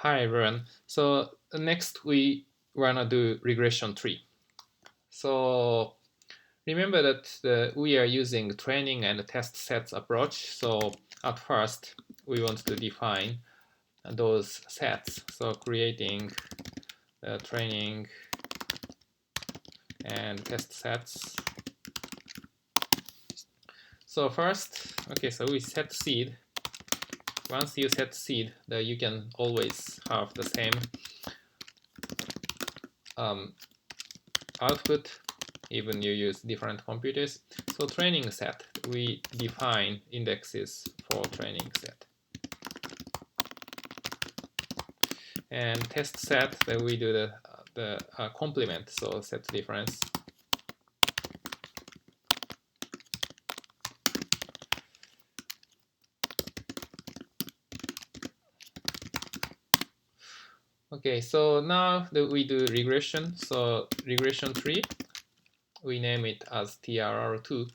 Hi everyone. So next we wanna do regression tree. So remember that we are using training and test sets approach. So at first we want to define those sets. So creating training and test sets. So first, okay, so we set seed. Once you set seed, you can always have the same output, even you use different computers. So training set, we define indexes for training set. And test set, then we do the complement, so set difference. Okay, so now that we do regression, so regression tree, we name it as TRR2.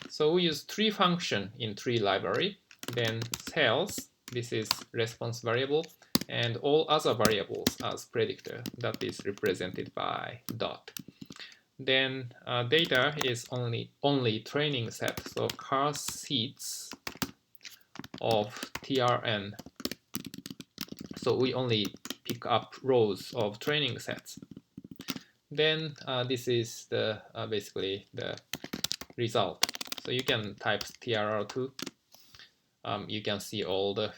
So we use tree function in tree library, then cells, this is response variable, and all other variables as predictor, that is represented by dot. Then data is only training set, so car seats of TRN. So we only pick up rows of training sets. Then this is the basically the result. So you can type TRR2. You can see all the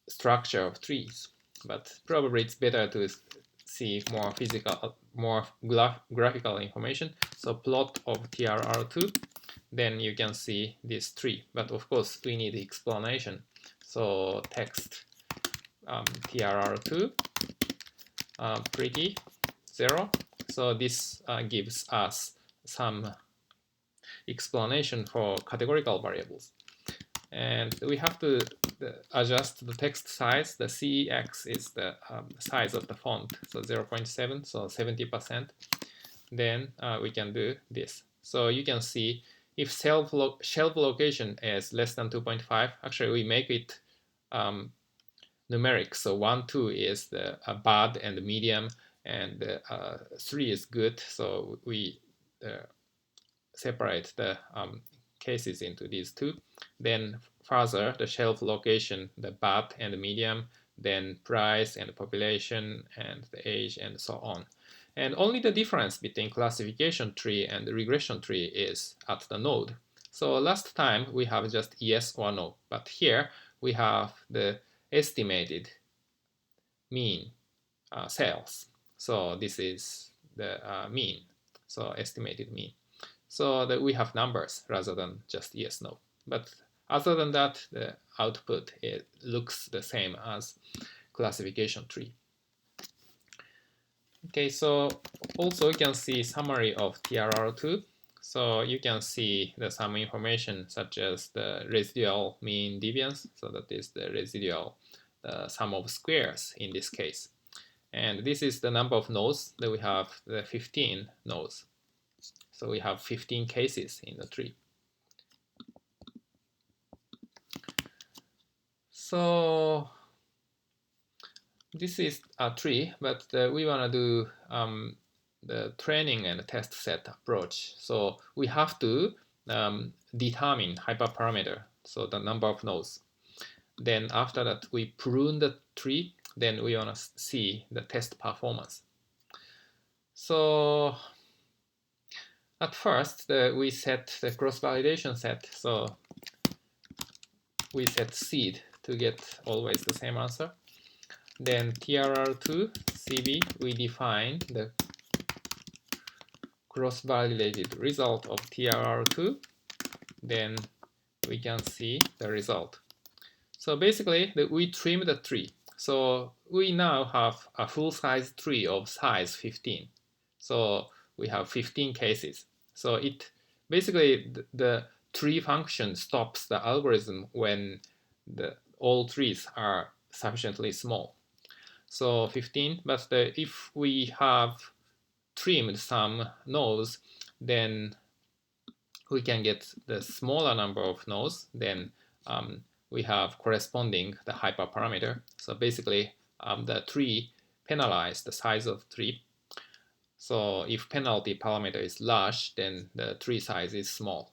structure of trees, but probably it's better to see more physical, more graphical information. So plot of TRR2, then you can see this tree. But of course, we need explanation. So text TRR2 pretty 0. So this gives us some explanation for categorical variables. And we have to adjust the text size. The CX is the size of the font, so 0.7, so 70%. Then we can do this. So you can see if shelf location is less than 2.5, actually we make it numeric. So 1, 2 is the bad and the medium, and 3 is good. So we separate the cases into these two. Then further, the shelf location, the bad and the medium, then price and the population and the age and so on. And only the difference between classification tree and the regression tree is at the node. So last time we have just yes or no, but here we have the estimated mean cells. So this is the mean, so estimated mean. So that we have numbers rather than just yes, no. But other than that, the output, it looks the same as classification tree. Okay, so also you can see summary of TRR2. So you can see some information such as the residual mean deviance. So that is the residual sum of squares in this case. And this is the number of nodes that we have, the 15 nodes. So we have 15 cases in the tree. So this is a tree, but we want to do the training and test set approach. So we have to determine hyperparameter, so the number of nodes. Then after that, we prune the tree. Then we want to see the test performance. So at first, we set the cross-validation set. So we set seed to get always the same answer. Then TRR2 CB, we define the cross-validated result of TRR2. Then we can see the result. So basically, we trim the tree. So we now have a full-size tree of size 15. So we have 15 cases. So it basically the tree function stops the algorithm when all trees are sufficiently small. So 15, but if we have trimmed some nodes, then we can get the smaller number of nodes. Then we have corresponding the hyperparameter. So basically, the tree penalize the size of tree. So if penalty parameter is large, then the tree size is small.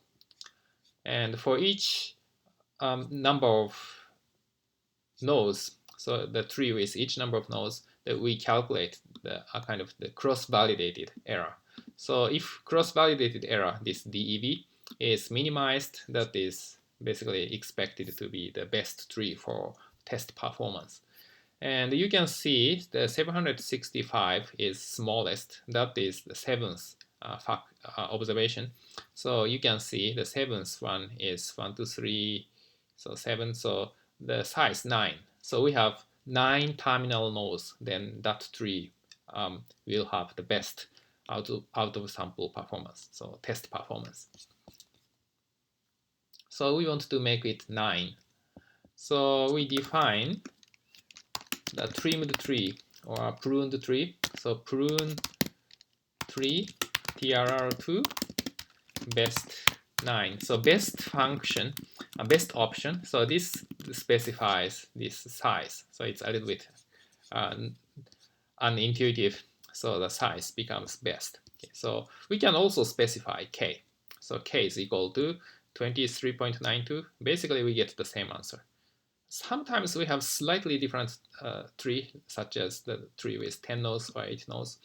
And for each number of nodes, so the tree with each number of nodes, that we calculate the kind of the cross-validated error. So if cross-validated error, this DEV, is minimized, that is basically expected to be the best tree for test performance. And you can see the 765 is smallest. That is the seventh observation. So you can see the seventh one is 1, 2, 3, so 7. So the size 9. So we have 9 terminal nodes. Then that tree will have the best out of sample performance, so test performance. So we want to make it 9. So we define the trimmed tree or pruned tree. So prune tree TRR2 best 9. So best function, best option. So this specifies this size. So it's a little bit unintuitive. So the size becomes best. Okay, so we can also specify k. So k is equal to 23.92. Basically, we get the same answer. Sometimes we have slightly different tree, such as the tree with 10 nodes or 8 nodes.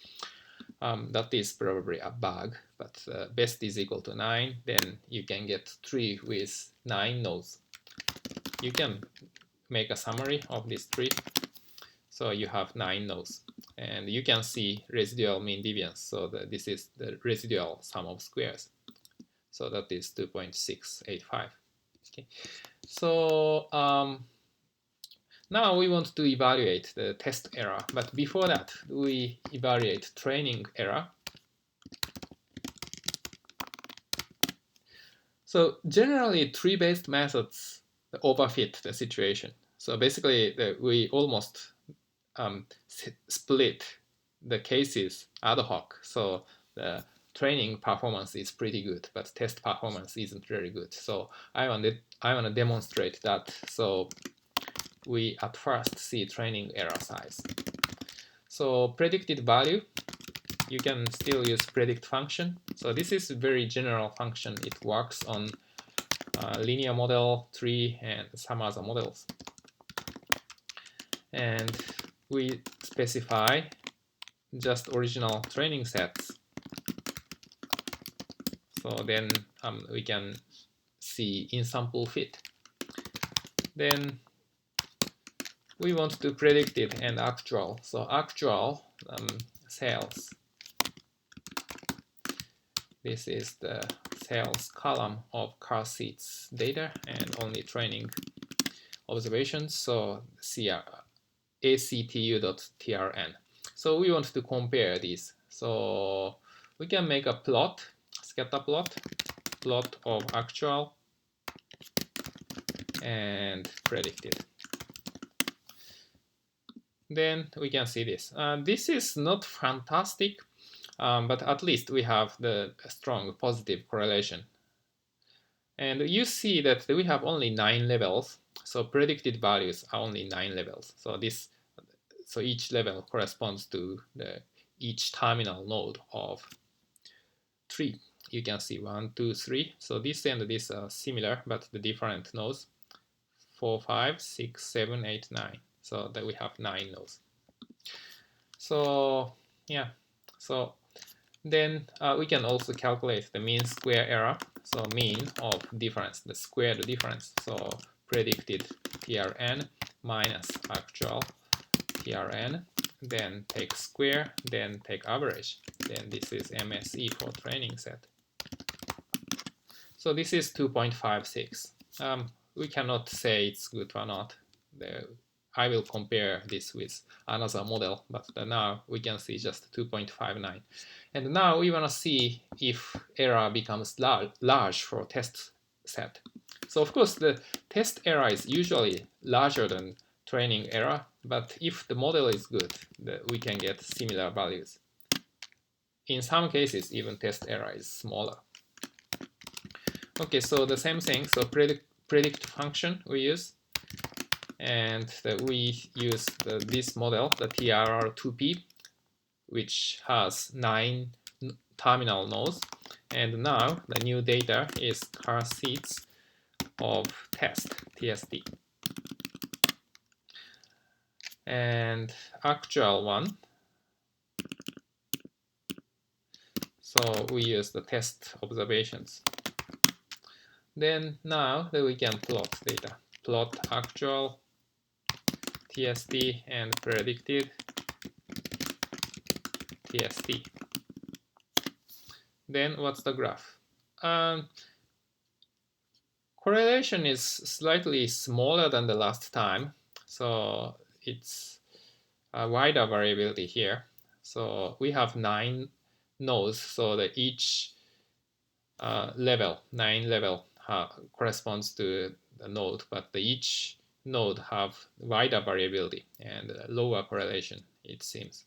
That is probably a bug, but best is equal to 9. Then you can get tree with 9 nodes. You can make a summary of this tree. So you have 9 nodes. And you can see residual mean deviance. So this is the residual sum of squares. So that is 2.685. Okay. So now we want to evaluate the test error, but before that, we evaluate training error. So generally, tree-based methods overfit the situation. So basically, we almost split the cases ad hoc. So the training performance is pretty good, but test performance isn't very good. So I want to demonstrate that. So we at first see training error size. So predicted value, you can still use predict function. So this is a very general function. It works on linear model, tree, and some other models. And we specify just original training sets. So then we can see in-sample fit. Then we want to predict it and actual. So actual sales. This is the sales column of car seats data and only training observations. So actu.trn. So we want to compare these. So we can make a plot, scatter plot of actual and predicted. Then we can see this. This is not fantastic, but at least we have the strong positive correlation. And you see that we have only 9 levels. So predicted values are only 9 levels. So each level corresponds to each terminal node of tree. You can see 1, 2, 3. So this and this are similar, but the different nodes. 4, 5, 6, 7, 8, 9. So that we have 9 nodes. So yeah. So then we can also calculate the mean square error. So mean of difference, the squared difference. So predicted TRN minus actual TRN, then take square, then take average. Then this is MSE for training set. So this is 2.56. We cannot say it's good or not. I will compare this with another model, but now we can see just 2.59. And now we want to see if error becomes large for test set. So of course, the test error is usually larger than training error, but if the model is good, we can get similar values. In some cases, even test error is smaller. Okay, so the same thing. So predict function we use. and we use this model, the TRR2P, which has 9 terminal nodes. And now the new data is car seats of test, TSD. And actual one, so we use the test observations. Then now that we can plot data, plot actual, TSD, and predicted TSD. Then what's the graph? Correlation is slightly smaller than the last time, so it's a wider variability here. So we have 9 nodes, so that each level, 9 level, corresponds to the node, but each node have wider variability and lower correlation, it seems.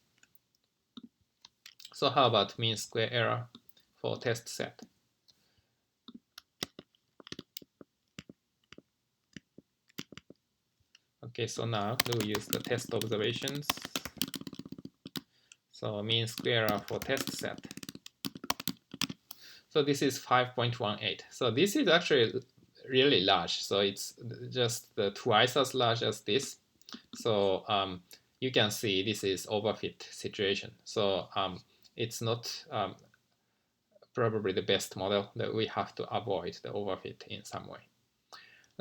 So how about mean square error for test set? Okay, so now we use the test observations. So mean square error for test set. So this is 5.18. So this is actually really large. So it's just twice as large as this. So you can see this is overfit situation. So it's not probably the best model, that we have to avoid the overfit in some way.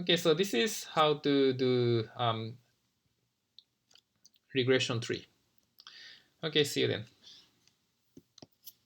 Okay, so this is how to do regression tree. Okay, see you then.